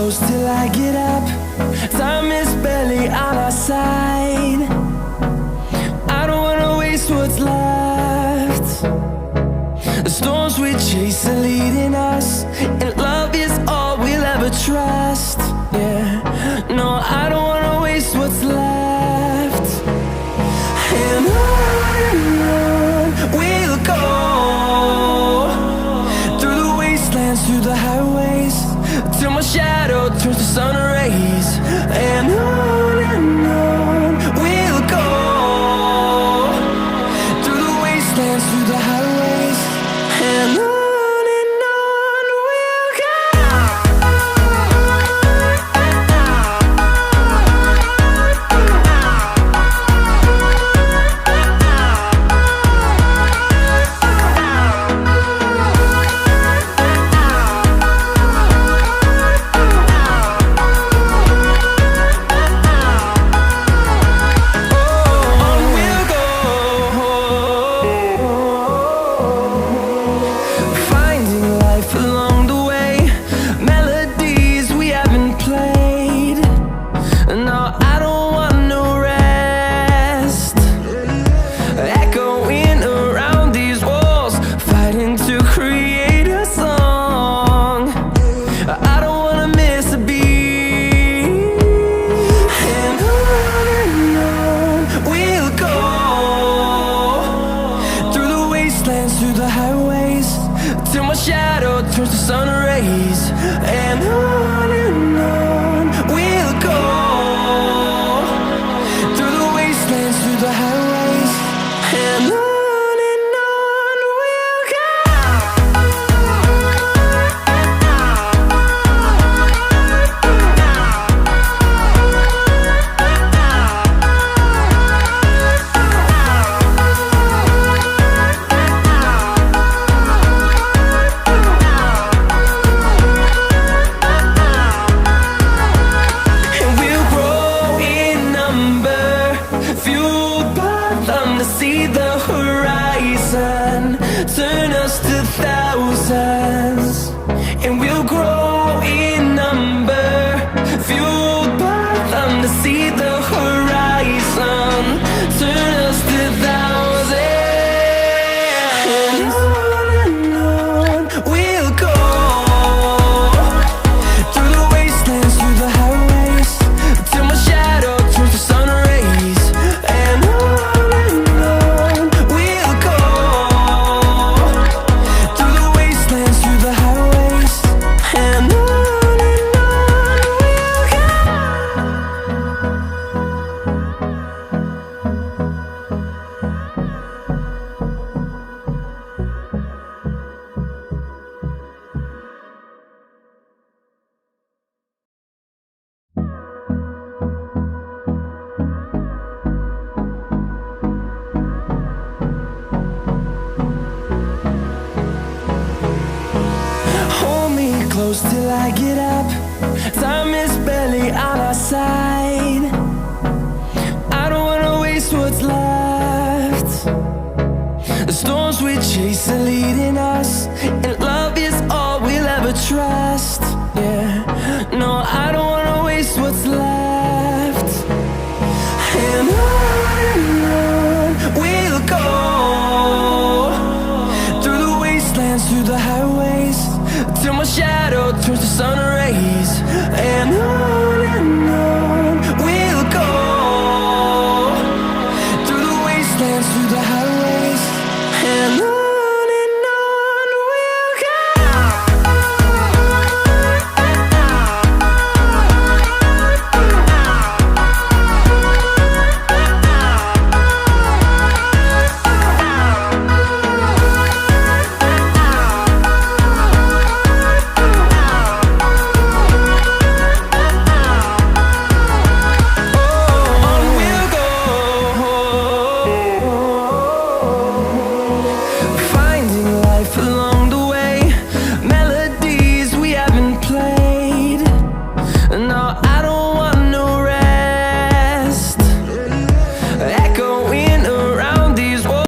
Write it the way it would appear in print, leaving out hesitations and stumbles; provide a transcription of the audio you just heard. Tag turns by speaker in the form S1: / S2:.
S1: close till I get up. Time is barely on our side. I don't wanna waste what's left. The storms we chase are leading us, and love is all we'll ever trust. Yeah, no, I don't wanna waste what's left. And on we'll go, through the wastelands, through the highways, till my shadow turns to sun rays. And on we'll go, through the wastelands, through the highways, and on we'll go. Through the highways, till my shadow turns to sun rays. And on we'll go, through the wastelands, through the highways, and on we'll go. See the horizon turn us to thousands, and we'll grow in number, fueled by them. To see the horizon turn us to thousands, and on we'll go, through the wastelands, through the highways, till my shadow turns to sun rays. And close till I get up. Time is barely on our side.